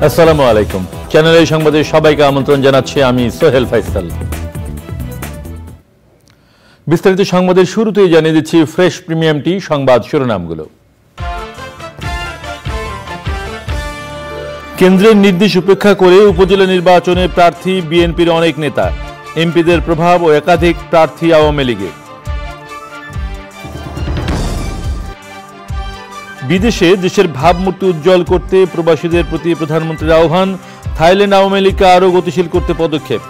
আসসালামু আলাইকুম। চ্যানেল এই সংবাদে সবাইকে আমন্ত্রণ জানাচ্ছি আমি সোহেল ফাইসাল। বিস্তারিত সংবাদের শুরুতেই জানিয়ে দিচ্ছি ফ্রেশ প্রিমিয়াম টি সংবাদ শিরোনামগুলো। কেন্দ্রের নির্দেশ উপেক্ষা করে উপজেলা নির্বাচনে প্রার্থী বিএনপির অনেক নেতা, এমপিদের প্রভাব ও একাধিক প্রার্থী আওয়ামী লীগের। বিদেশে দেশের ভাবমূর্তি উজ্জ্বল করতে প্রবাসীদের প্রতি প্রধানমন্ত্রীর আহ্বান, থাইল্যান্ড আওয়ামী লীগকে আরও গতিশীল করতে পদক্ষেপ।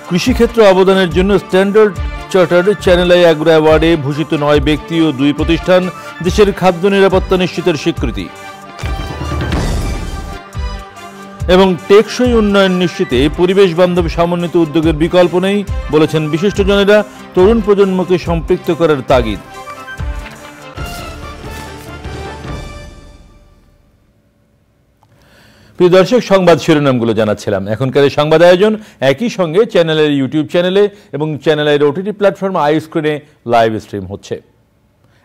কৃষিক্ষেত্রে অবদানের জন্য Standard Chartered Channel I agro অ্যাওয়ার্ডে ভূষিত 9 ব্যক্তি ও 2 প্রতিষ্ঠান, দেশের খাদ্য নিরাপত্তা নিশ্চিতের স্বীকৃতি। এবং টেকসই উন্নয়ন নিশ্চিতে পরিবেশ বান্ধব সমন্বিত উদ্যোগের বিকল্প নেই বলেছেন বিশিষ্টজনেরা, তরুণ প্রজন্মকে সম্পৃক্ত করার তাগিদ। প্রিয় দর্শক, সংবাদ শিরোনামগুলো জানাচ্ছিলাম। এখনকার এই সংবাদ আয়োজন একই সঙ্গে চ্যানেলের ইউটিউব চ্যানেলে এবং চ্যানেলের ওটিটি প্ল্যাটফর্ম আই স্ক্রিনে লাইভ স্ট্রিম হচ্ছে।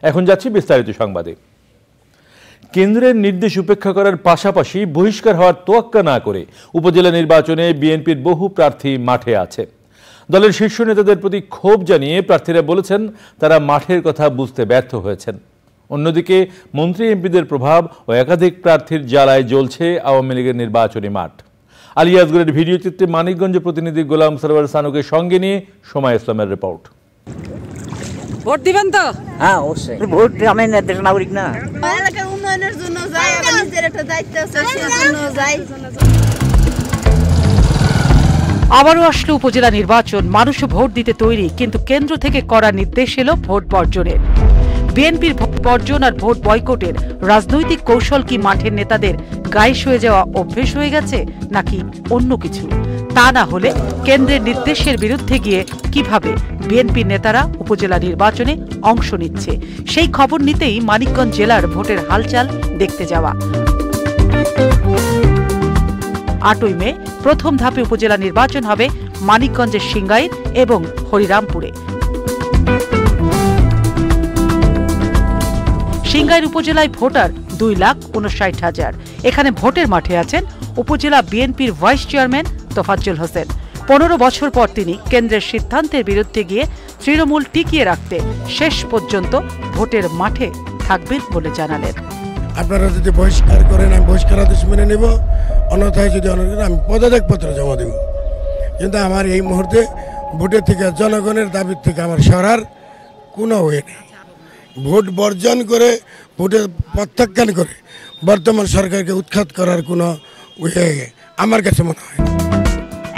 এখন যাচ্ছি বিস্তারিত সংবাদে। কেন্দ্রের নির্দেশ উপেক্ষা করার পাশাপাশি বহিষ্কার হওয়ার তোয়াক্কা না করে উপজেলা নির্বাচনে বিএনপির বহু প্রার্থী মাঠে আছে। দলের শীর্ষ নেতাদের প্রতি ক্ষোভ জানিয়ে প্রার্থীরা বলেছেন তারা মাঠের কথা বুঝতে ব্যর্থ হয়েছেন। অন্যদিকে মন্ত্রী এমপিদের প্রভাব ও একাধিক প্রার্থীর জ্বালায় জ্বলছে আওয়ামী লীগের নির্বাচনী মাঠ। আলিয়াজগড়ের ভিডিও চিত্রে মানিকগঞ্জ প্রতিনিধি গোলাম সরওয়ার সানুকে সঙ্গে নিয়ে সময় ইসলামের রিপোর্ট। ভোট দিবেন তো? হ্যাঁ, অবশ্যই ভোট। আমি দেশ নাগরিক না, এলাকার উন্নয়নের জন্য যাই, আবার নিজের একটা দায়িত্ব আছে সেজন্য যাই। আবারও আসলো উপজেলা নির্বাচন, মানুষ ভোট দিতে তৈরি, কিন্তু কেন্দ্র থেকে করা নির্দেশ এলো ভোট বর্জনের। বিএনপির ভোট বর্জন আর ভোট বয়কটের রাজনৈতিক কৌশল কি মাঠের নেতাদের গায়ে শুয়ে যাওয়া অভ্যেস হয়ে গেছে নাকি অন্য কিছু? তা না হলে কেন্দ্রের নির্দেশের বিরুদ্ধে গিয়ে কিভাবে বিএনপির নেতারা উপজেলা নির্বাচনে অংশ নিচ্ছে, সেই খবর নিতেই মানিকগঞ্জ জেলার ভোটের হালচাল দেখতে যাওয়া। 8ই মে প্রথম ধাপে উপজেলা নির্বাচন হবে মানিকগঞ্জের সিংগাইর এবং হরিরামপুরে। সিংগাইর উপজেলায় ভোটার 2,59,000। এখানে ভোটের মাঠে আছেন উপজেলা বিএনপির ভাইস চেয়ারম্যান তোফাজ্জল হোসেন। 15 বছর পর তিনি কেন্দ্রের সিদ্ধান্তের বিরুদ্ধে গিয়ে তৃণমূল টিকিয়ে রাখতে শেষ পর্যন্ত ভোটের মাঠে থাকবেন বলে জানালেন। আপনারা যদি বহিষ্কার করেন আমি বহিষ্কার আদেশ মেনে নেব, অন্যথায় যদি আমি পদত্যাগপত্র জমা দেব। কিন্তু আমার এই মুহূর্তে ভোটের থেকে জনগণের দাবির থেকে আমার সরার কোনো ওয়ে নেই। ভোট বর্জন করে ভোটের প্রত্যাখ্যান করে বর্তমান সরকারকে উৎখাত করার কোনো ওয়ে আমার কাছে মনে হয়।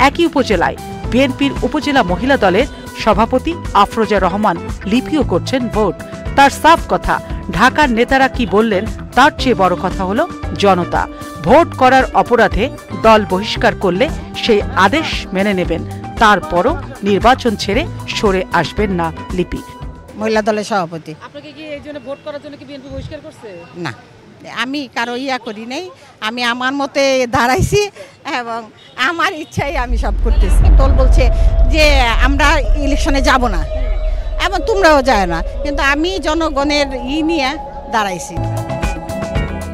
একই উপজেলায় বিএনপির উপজেলা মহিলা দলের সভাপতি আফরোজা রহমান লিপিও করছেন ভোট। তার সাফ কথা, ঢাকার নেতারা কি বললেন তার চেয়ে বড় কথা হলো জনতা। ভোট করার অপরাধে দল বহিষ্কার করলে সেই আদেশ মেনে নেবেন, তারপরও নির্বাচন ছেড়ে সরে আসবেন না লিপি। মহিলা দলের সভাপতি। আপনাকে কি এই জন্য ভোট করার জন্য কি বিএনপি বহিষ্কার করছে? না, আমি কারো করি নাই, আমি আমার মতে দাঁড়াইছি এবং আমার ইচ্ছাই আমি সব করতেছি। দল বলছে যে আমরা ইলেকশনে যাব না এবং তোমরাও যায় না, কিন্তু আমি জনগণের নিয়ে দাঁড়াইছি।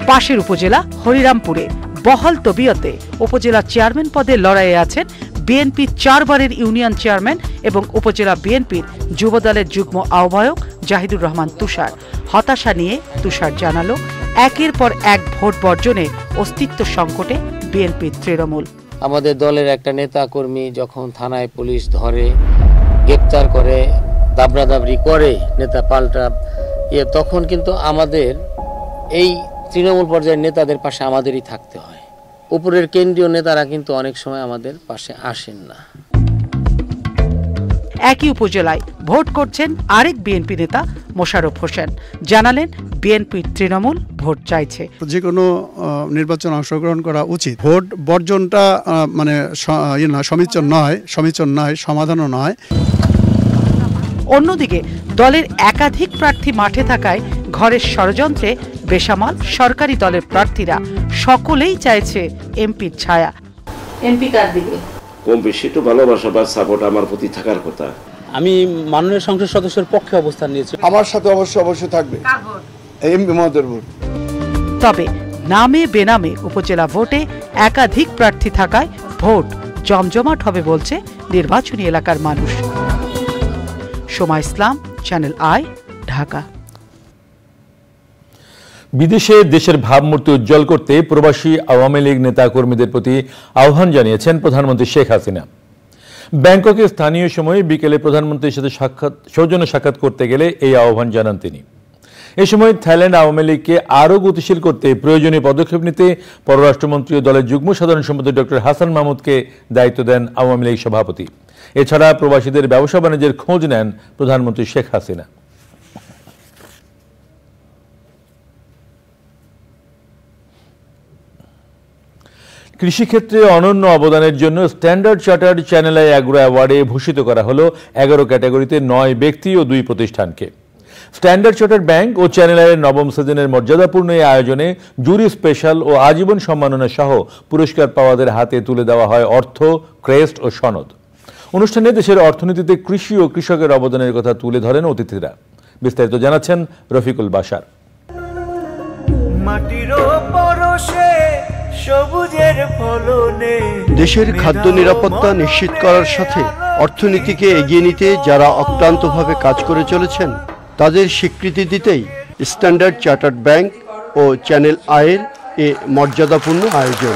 পাশের উপজেলা হরিরামপুরে বহাল তবিয়তে উপজেলা চেয়ারম্যান পদে লড়াইয়ে আছেন বিএনপি 4 বারের ইউনিয়ন চেয়ারম্যান এবং উপজেলা বিএনপির যুবদলের যুগ্ম আহ্বায়ক জাহিদুর রহমান তুষার। হতাশা নিয়ে তুষার জানালো, একের পর এক ভোট বর্জনে অস্তিত্ব সংকটে বিএনপির তৃণমূল। আমাদের দলের একটা নেতা কর্মী যখন থানায় পুলিশ ধরে, গ্রেপ্তার করে, দাবরাদাবরি করে, নেতা পাল্টা তখন কিন্তু আমাদের এই তৃণমূল পর্যায়ের নেতাদের পাশে আমাদেরই থাকতে হয়। উপরের কেন্দ্রীয় নেতারা কিন্তু অনেক সময় আমাদের পাশে আসেন না। একই উপজেলায় ভোট করছেন আরেক বিএনপি নেতা মোশাররফ হোসেন। জানালেন বিএনপি তৃণমূল ভোট চাইছে। যে কোনো নির্বাচন অংশগ্রহণ করা উচিত। ভোট বর্জনটা মানে সমীচীন নয়, সমাধানও নয়। অন্যদিকে দলের একাধিক প্রার্থী মাঠে থাকায় ঘরের ষড়যন্ত্রে বেসামাল সরকারি দলের প্রার্থীরা সকলেই চাইছে এমপির ছায়া। এমপি কার দিকে কম বেশি একটু ভালোবাসা বা সাপোর্ট আমার প্রতি থাকার কথা। আমি মাননীয় সংসদ সদস্যের পক্ষে অবস্থান নিয়েছি। আমার সাথে অবশ্যই থাকবে এমপি মহোদয়ের ভোট। তবে নামে বেনামে উপজেলা ভোটে একাধিক প্রার্থী থাকায় ভোট জমজমাট হবে বলছে নির্বাচনী এলাকার মানুষ। সোমা ইসলাম, চ্যানেল আই, ঢাকা। বিদেশে দেশের ভাবমূর্তি উজ্জ্বল করতে প্রবাসী আওয়ামী লীগ নেতা কর্মীদের প্রতি আহ্বান জানিয়েছেন প্রধানমন্ত্রী শেখ হাসিনা। ব্যাংককে স্থানীয় সময়ে বিকেলে প্রধানমন্ত্রীর সাথে সৌজন্য সাক্ষাৎ করতে গেলে এই আহ্বান জানান তিনি। এ সময় থাইল্যান্ড আওয়ামী লীগকে আরও গতিশীল করতে প্রয়োজনীয় পদক্ষেপ নিতে পররাষ্ট্রমন্ত্রী ও দলের যুগ্ম সাধারণ সম্পাদক ডক্টর হাসান মাহমুদকে দায়িত্ব দেন আওয়ামী লীগ সভাপতি। এছাড়া প্রবাসীদের ব্যবসা বাণিজ্যের খোঁজ নেন প্রধানমন্ত্রী শেখ হাসিনা। কৃষিক্ষেত্রে অনন্য অবদানের জন্য Standard Chartered Channel I agro অ্যাওয়ার্ডে ভূষিত করা হলো 11 ক্যাটাগরিতে 9 ব্যক্তি ও 2 প্রতিষ্ঠানকে। স্ট্যান্ডার্ড চার্টার্ড ব্যাংক ও চ্যানেল আইয়ের নবম সিজনের মর্যাদাপূর্ণ এই আয়োজনে জুরি স্পেশাল ও আজীবন সম্মাননা সহ পুরস্কার পাওয়াদের হাতে তুলে দেওয়া হয় অর্থ, ক্রেস্ট ও সনদ। অনুষ্ঠানে দেশের অর্থনীতিতে কৃষি ও কৃষকের অবদানের কথা তুলে ধরেন অতিথিরা। বিস্তারিত জানাচ্ছেন রফিকুল বাশার। দেশের খাদ্য নিরাপত্তা নিশ্চিত করার সাথে অর্থনীতিকে এগিয়ে নিতে যারা অক্লান্তভাবে কাজ করে চলেছেন তাদের স্বীকৃতি দিতেই স্ট্যান্ডার্ড চার্টার্ড ব্যাংক ও চ্যানেল আইয়ের এ মর্যাদাপূর্ণ আয়োজন।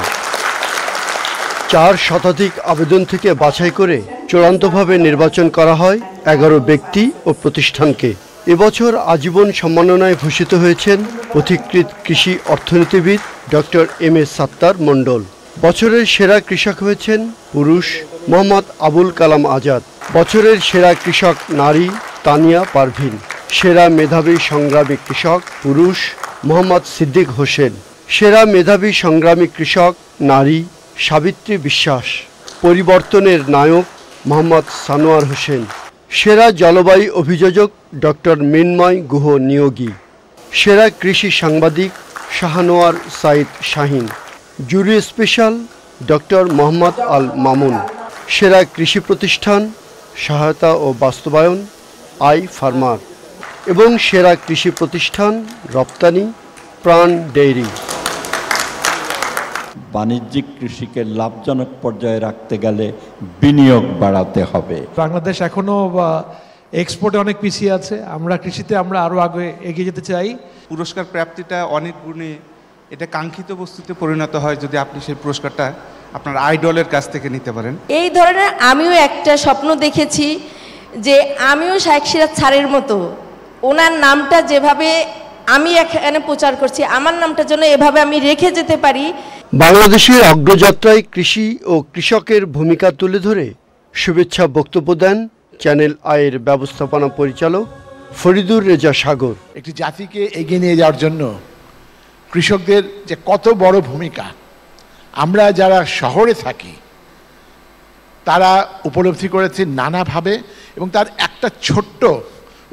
4 শতাধিক আবেদন থেকে বাছাই করে চূড়ান্তভাবে নির্বাচন করা হয় 11 ব্যক্তি ও প্রতিষ্ঠানকে। এবছর আজীবন সম্মাননায় ভূষিত হয়েছেন পথিকৃৎ কৃষি অর্থনীতিবিদ ডক্টর এম.এ. সাত্তার মণ্ডল। বছরের সেরা কৃষক হয়েছেন পুরুষ মোহাম্মদ আবুল কালাম আজাদ। বছরের সেরা কৃষক নারী তানিয়া পারভিন। সেরা মেধাবী সংগ্রামী কৃষক পুরুষ মোহাম্মদ সিদ্দিক হোসেন। সেরা মেধাবী সংগ্রামী কৃষক নারী সাবিত্রী বিশ্বাস। পরিবর্তনের নায়ক মোহাম্মদ সানোয়ার হোসেন। সেরা জলবায়ু অভিযোজক ডক্টর মিন্ময় গুহ নিয়োগী। সেরা কৃষি সাংবাদিক শাহনোয়ার সাইদ শাহিন। জুরি স্পেশাল ডক্টর মোহাম্মদ আল মামুন। সেরা কৃষি প্রতিষ্ঠান সহায়তা ও বাস্তবায়ন আই ফার্মার এবং সেরা কৃষি প্রতিষ্ঠান রপ্তানি প্রাণ ডেইরি। বাণিজ্যিক কৃষিকে লাভজনক পর্যায়ে রাখতে গেলে বিনিয়োগ বাড়াতে হবে। বাংলাদেশ এখনো এক্সপোর্টে অনেক পিছিয়ে আছে। আমরা কৃষিতে আরো আগে এগিয়ে যেতে চাই। পুরস্কার প্রাপ্তিটা অনেক গুণে এটা কাঙ্ক্ষিত বস্তুতে পরিণত হয় যদি আপনি সেই পুরস্কারটা আপনার আইডলের কাছ থেকে নিতে পারেন। এই ধরনের আমিও একটা স্বপ্ন দেখেছি যে আমিও শাইখ সিরাজ স্যারের মতো ওনার নামটা যেভাবে আমি এখানে প্রচার করছি আমার নামটা যেন এভাবে আমি রেখে যেতে পারি। বাংলাদেশের অগ্রযাত্রায় কৃষি ও কৃষকের ভূমিকা তুলে ধরে শুভেচ্ছা বক্তব্য দেন চ্যানেল আইয়ের ব্যবস্থাপনা পরিচালক ফরিদুর রেজা সাগর। একটি জাতিকে এগিয়ে নিয়ে যাওয়ার জন্য কৃষকদের যে কত বড় ভূমিকা আমরা যারা শহরে থাকি তারা উপলব্ধি করেছে নানাভাবে, এবং তার একটা ছোট্ট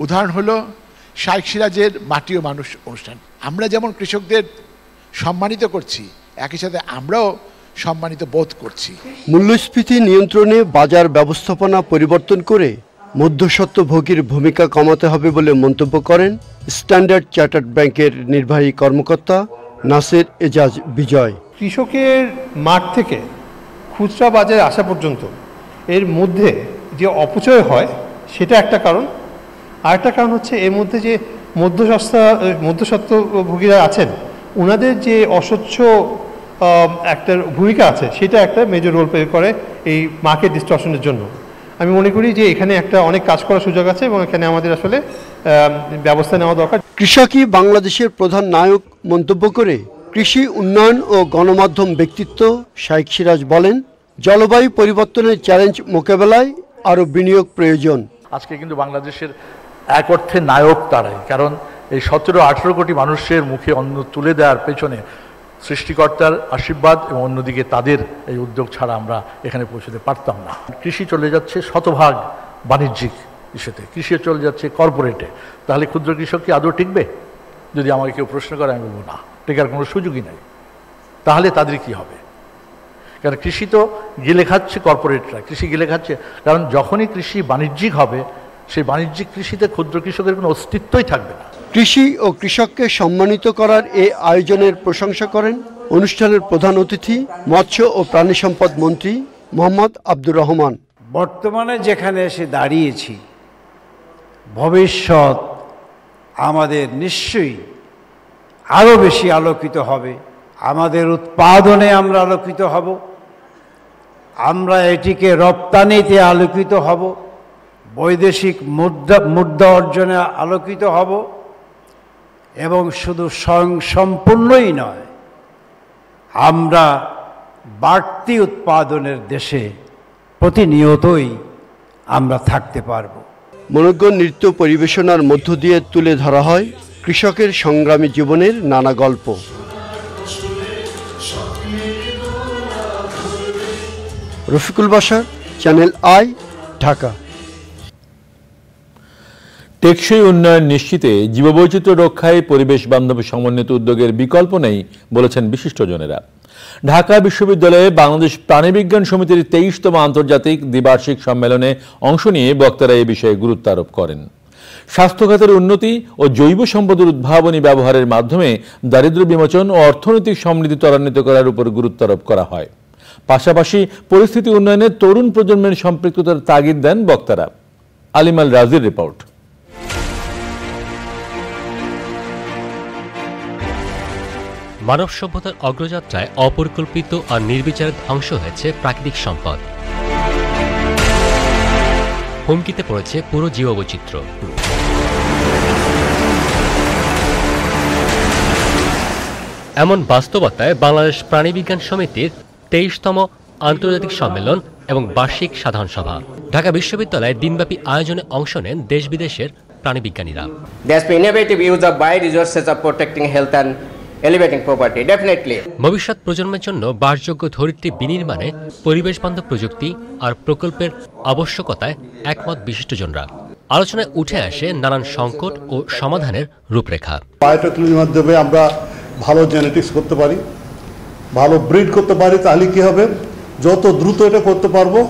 উদাহরণ হলো শাইখ সিরাজের মাটি ও মানুষ অনুষ্ঠান। আমরা যেমন কৃষকদের সম্মানিত করছি একই সাথে আমরাও সম্মানিত বোধ করছি। মূল্যস্ফীতি নিয়ন্ত্রণে বাজার ব্যবস্থাপনা পরিবর্তন করে মধ্যস্বত্বভোগীর ভূমিকা কমাতে হবে বলে মন্তব্য করেন স্ট্যান্ডার্ড চার্টার্ড ব্যাংকের নির্বাহী কর্মকর্তা নাসের এজাজ বিজয়। কৃষকের মাঠ থেকে খুচরা বাজারে আসা পর্যন্ত এর মধ্যে যে অপচয় হয় সেটা একটা কারণ। আরেকটা কারণ হচ্ছে এর মধ্যে যে মধ্যস্বত্বভোগীরা আছেন ওনাদের যে অস্বচ্ছ একটা ভূমিকা আছে সেটা একটা মেজর রোল প্লে করে এই মার্কেট ডিস্টরশনের জন্য। আমি মনে করি যে এখানে একটা অনেক কাজ করার সুযোগ আছে এবং এখানে আমাদের আসলে ব্যবস্থা নেওয়া দরকার। কৃষকই বাংলাদেশের প্রধান নায়ক মন্তব্য করে কৃষি উন্নয়ন ও গণমাধ্যম ব্যক্তিত্ব শাইখ সিরাজ বলেন, জলবায়ু পরিবর্তনের চ্যালেঞ্জ মোকাবেলায় আরও বিনিয়োগ প্রয়োজন। আজকে কিন্তু বাংলাদেশের এক অর্থে নায়ক তারাই, কারণ এই 17-18 কোটি মানুষের মুখে অন্ন তুলে দেওয়ার পেছনে সৃষ্টিকর্তার আশীর্বাদ এবং অন্যদিকে তাদের এই উদ্যোগ ছাড়া আমরা এখানে পৌঁছতে পারতাম না। কৃষি চলে যাচ্ছে শতভাগ বাণিজ্যিক ইস্যুতে, কৃষি চলে যাচ্ছে কর্পোরেটে, তাহলে ক্ষুদ্র কৃষক কি আদৌ টিকবে? যদি আমাকে কেউ প্রশ্ন করে আমি বলবো না, টেকার কোনো সুযোগই নেই। তাহলে তাদের কি হবে? কারণ কৃষি তো গিলে খাচ্ছে কর্পোরেটরা, কৃষি গিলে খাচ্ছে। কারণ যখনই কৃষি বাণিজ্যিক হবে সেই বাণিজ্যিক কৃষিতে ক্ষুদ্র কৃষকের কোনো অস্তিত্বই থাকবে না। কৃষি ও কৃষককে সম্মানিত করার এই আয়োজনের প্রশংসা করেন অনুষ্ঠানের প্রধান অতিথি মৎস্য ও প্রাণী সম্পদ মন্ত্রী মোহাম্মদ আব্দুর রহমান। বর্তমানে যেখানে এসে দাঁড়িয়েছি, ভবিষ্যৎ আমাদের নিশ্চয়ই আরও বেশি আলোকিত হবে। আমাদের উৎপাদনে আমরা আলোকিত হব, আমরা এটিকে রপ্তানিতে আলোকিত হব, বৈদেশিক মুদ্রা অর্জনে আলোকিত হব এবং শুধু স্বয়ংসম্পূর্ণই নয়, আমরা বাড়তি উৎপাদনের দেশে প্রতিনিয়তই আমরা থাকতে পারব। মনোজ্ঞ নৃত্য পরিবেশনার মধ্য দিয়ে তুলে ধরা হয় কৃষকের সংগ্রামী জীবনের নানা গল্প। Rafiqul Bashar, channel I, Dhaka. টেকসই উন্নয়ন নিশ্চিতে জীববৈচিত্র্য রক্ষায় পরিবেশ বান্ধব সমন্বিত উদ্যোগের বিকল্প নেই বলেছেন বিশিষ্টজনেরা। ঢাকা বিশ্ববিদ্যালয়ে বাংলাদেশ প্রাণীবিজ্ঞান সমিতির 23তম আন্তর্জাতিক দ্বিবার্ষিক সম্মেলনে অংশ নিয়ে বক্তারা এ বিষয়ে গুরুত্ব আরোপ করেন। স্বাস্থ্য খাতের উন্নতি ও জৈব সম্পদের উদ্ভাবনী ব্যবহারের মাধ্যমে দারিদ্র্য বিমোচন ও অর্থনৈতিক সমৃদ্ধি ত্বরান্বিত করার উপর গুরুত্ব আরোপ করা হয়। পাশাপাশি পরিস্থিতি উন্নয়নে তরুণ প্রজন্মের সম্পৃক্ততার তাগিদ দেন বক্তারা। আলিমাল রাজির রিপোর্ট। মানব সভ্যতার অগ্রযাত্রায় অপরিকল্পিত আর নির্বিচারে ধ্বংস হয়েছে প্রাকৃতিক সম্পদ। হুমকিতে পড়েছে পুরো জীববৈচিত্র্য। এমন বাস্তবতায় বাংলাদেশ প্রাণীবিজ্ঞান সমিতির 23তম আন্তর্জাতিক সম্মেলন এবং বার্ষিক সাধারণ সভা ঢাকা বিশ্ববিদ্যালয়ে দিনব্যাপী আয়োজনে অংশ নেন দেশ বিদেশের প্রাণীবিজ্ঞানীরা। ভবিষ্যৎ প্রজন্মের জন্য বাসযোগ্য ধরিত্রী বিনির্মাণে পরিবেশ বান্ধব প্রযুক্তি আর প্রকল্পের আবশ্যকতায় একমত বিশিষ্টজনরা। আলোচনায় উঠে আসে নানান সংকট ও সমাধানের রূপরেখা। বায়োটেকনোলজির মাধ্যমে আমরা ভালো জেনেটিক্স করতে পারি, ভালো ব্রিড করতে পারি, তাহলে কি হবে, যত দ্রুত এটা করতে পারবো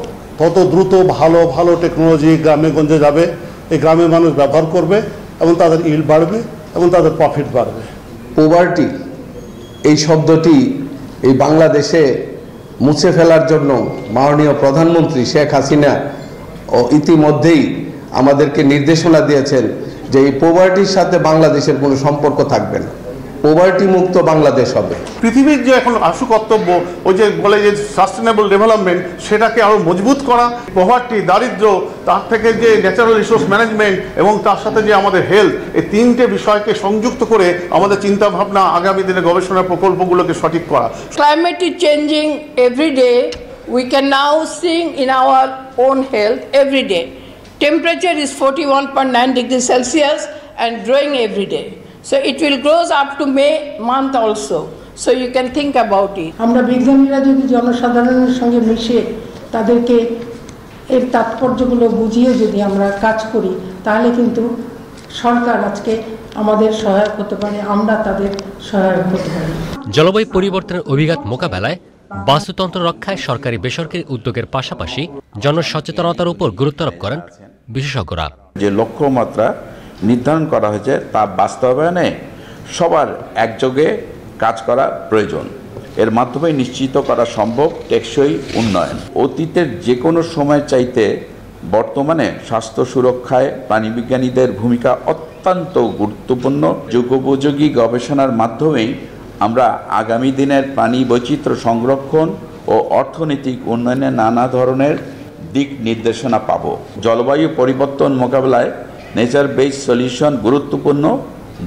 তত দ্রুত ভালো ভালো টেকনোলজি গ্রামে গঞ্জে যাবে, এই গ্রামের মানুষ ব্যবহার করবে এবং তাদের ইল্ড বাড়বে এবং তাদের প্রফিট বাড়বে। পোভার্টি এই শব্দটি এই বাংলাদেশে মুছে ফেলার জন্য মাননীয় প্রধানমন্ত্রী শেখ হাসিনা ইতিমধ্যেই আমাদেরকে নির্দেশনা দিয়েছেন যে এই পোভার্টির সাথে বাংলাদেশের কোনো সম্পর্ক থাকবে না, পোভার্টি মুক্ত বাংলাদেশ হবে। পৃথিবীর যে এখন আশু কর্তব্য, ওই যে বলে যে সাস্টেনেবল ডেভেলপমেন্ট, সেটাকে আরো মজবুত করা, পোভার্টি দারিদ্র, তার থেকে যে ন্যাচারাল রিসোর্স ম্যানেজমেন্ট এবং তার সাথে যে আমাদের হেলথ, এই তিনটে বিষয়কে সংযুক্ত করে আমাদের চিন্তা ভাবনা, আগামী দিনে গবেষণা প্রকল্পগুলোকে সঠিক করা। Climate is changing every day. We can now see in our own health every day. Temperature is 41.9 degrees Celsius and growing every day. So it will grow up to May month also. So you can think about it. আমরা বিজ্ঞানীরা যদি জনসাধারণের সঙ্গে মিশে তাদেরকে এর তাৎপর্যগুলো বুঝিয়ে যদি আমরা কাজ করি, তাহলে কিন্তু সরকার আজকে আমাদের সহায়ক হতে পারে, আমরা তাদের সহায়ক হতে পারি। জলবায়ু পরিবর্তনের অভিঘাত মোকাবেলায় বাস্তুতন্ত্র রক্ষায় সরকারি বেসরকারি উদ্যোগের পাশাপাশি জনসচেতনতার উপর গুরুত্ব আরোপ করেন বিশেষজ্ঞরা। যে লক্ষ্যমাত্রা নির্ধারণ করা হয়েছে তা বাস্তবায়নে সবার একযোগে কাজ করা প্রয়োজন। এর মাধ্যমে নিশ্চিত করা সম্ভব টেকসই উন্নয়ন। অতীতের যে কোনো সময় চাইতে বর্তমানে স্বাস্থ্য সুরক্ষায় প্রাণীবিজ্ঞানীদের ভূমিকা অত্যন্ত গুরুত্বপূর্ণ। যুগোপযোগী গবেষণার মাধ্যমেই আমরা আগামী দিনের প্রাণী বৈচিত্র্য সংরক্ষণ ও অর্থনৈতিক উন্নয়নে নানা ধরনের দিক নির্দেশনা পাব। জলবায়ু পরিবর্তন মোকাবেলায় নেচার বেসড সলিউশন গুরুত্বপূর্ণ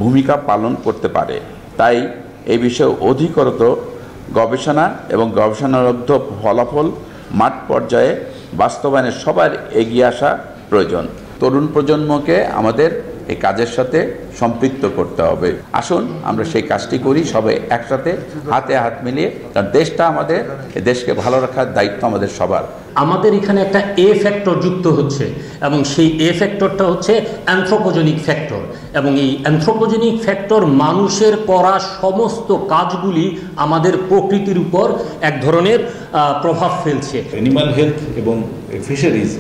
ভূমিকা পালন করতে পারে। তাই এই বিষয়ে অধিকতর গবেষণা এবং গবেষণালব্ধ ফলাফল মাঠ পর্যায়ে বাস্তবায়নে সবার এগিয়ে আসা প্রয়োজন। তরুণ প্রজন্মকে আমাদের এই কাজের সাথে সম্পৃক্ত করতে হবে। আসুন আমরা সেই কাজটি করি সবাই একসাথে, হাতে হাত মিলিয়ে, কারণ দেশটা আমাদের, এই দেশকে ভালো রাখার দায়িত্ব আমাদের সবার। আমাদের এখানে একটা এ ফ্যাক্টর যুক্ত হচ্ছে এবং সেই এ ফ্যাক্টরটা হচ্ছে অ্যানথ্রোপোজেনিক ফ্যাক্টর, এবং এই অ্যানথ্রোপোজেনিক ফ্যাক্টর মানুষের করা সমস্ত কাজগুলি আমাদের প্রকৃতির উপর এক ধরনের প্রভাব ফেলছে। অ্যানিমাল হেলথ এবং ফিশারিজ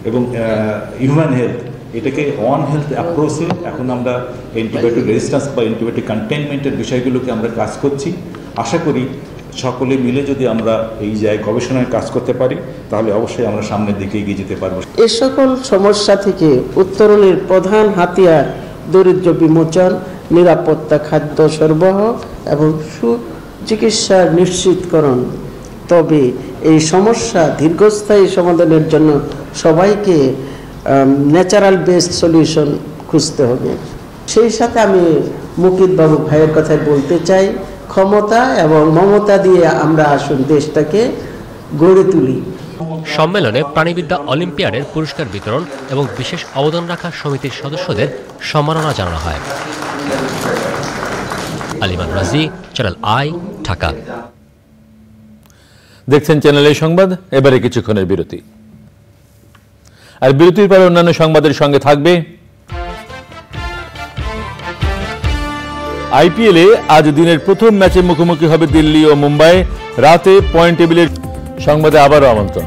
এবং হিউম্যান হেলথ, এটাকে ওয়ান হেলথ অ্যাপ্রোচে এখন আমরা অ্যান্টিবায়োটিক রেজিস্ট্যান্স বা অ্যান্টিবায়োটিক কন্টেইনমেন্টের বিষয়গুলোকে আমরা কাজ করছি। আশা করি সকলে মিলে যদি আমরা এই জায়গায় গবেষণায় কাজ করতে পারি তাহলে অবশ্যই আমরা সামনের দিকে এগিয়ে যেতে পারবো। এ সকল সমস্যা থেকে উত্তরণের প্রধান হাতিয়ার দরিদ্র বিমোচন, নিরাপত্তা খাদ্য সরবরাহ এবং সুচিকিৎসার নিশ্চিতকরণ। তবে এই সমস্যা দীর্ঘস্থায়ী সমাধানের জন্য সবাইকে ন্যাচারাল বেসড সলিউশন খুঁজতে হবে। সেই সাথে আমি মুকিত বাবু ভাইয়ের কথায় বলতে চাই, ক্ষমতা এবং মমতা দিয়ে আমরা আসুন দেশটাকে গড়ে তুলি। সম্মেলনে প্রাণীবিদ্যা অলিম্পিয়াডের পুরস্কার বিতরণ এবং বিশেষ অবদান রাখা সমিতির সদস্যদের সম্মাননা জানানো হয়। আলিমান রাজি, চ্যানেল আই, ঢাকা। দেখছেন চ্যানেল এই সংবাদ। এবারে কিছুক্ষণের বিরতি, আর বিরতির পর অন্যান্য সংবাদের সঙ্গে থাকবে আইপিএলে আজ দিনের প্রথম ম্যাচে মুখোমুখি হবে দিল্লি ও মুম্বাই। রাতে পয়েন্ট টেবিলের সংবাদে আবারও আমন্ত্রণ।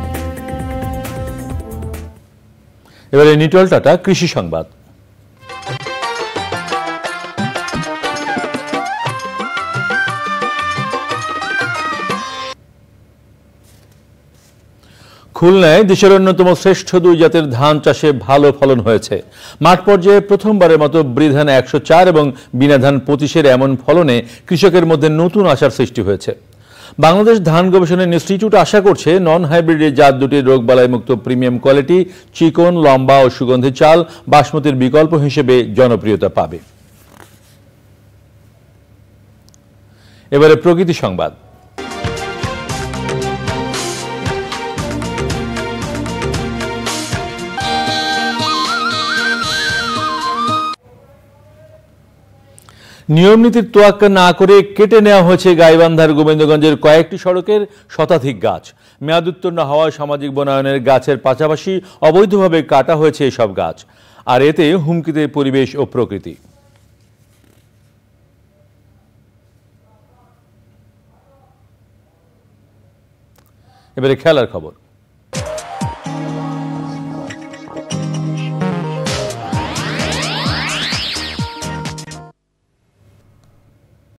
এবারে নিটল টাটা কৃষি সংবাদ। খুলনায় দেশের অন্যতম শ্রেষ্ঠ দুই জাতের ধান চাষে ভালো ফলন হয়েছে। মাঠ পর্যায়ে প্রথমবারের মতো বৃধান 104 এবং বিনা ধান 25-এর এমন ফলনে কৃষকের মধ্যে নতুন আশার সৃষ্টি হয়েছে। বাংলাদেশ ধান গবেষণা ইনস্টিটিউট আশা করছে নন হাইব্রিডের জাত দুটির রোগবালাই মুক্ত প্রিমিয়াম কোয়ালিটি, চিকন, লম্বা ও সুগন্ধি চাল বাসমতির বিকল্প হিসেবে জনপ্রিয়তা পাবে। এবারে প্রকৃতি সংবাদ। নিয়ম নীতির তোয়াক্কা না করে কেটে নেওয়া হয়েছে গাইবান্ধার গোবিন্দগঞ্জের কয়েকটি সড়কের শতাধিক গাছ। মেয়াদ উত্তীর্ণ হওয়া সামাজিক বনায়নের গাছের পাশাপাশি অবৈধভাবে কাটা হয়েছে এসব গাছ, আর এতে হুমকিতে পরিবেশ ও প্রকৃতি। এবারে খেলার খবর।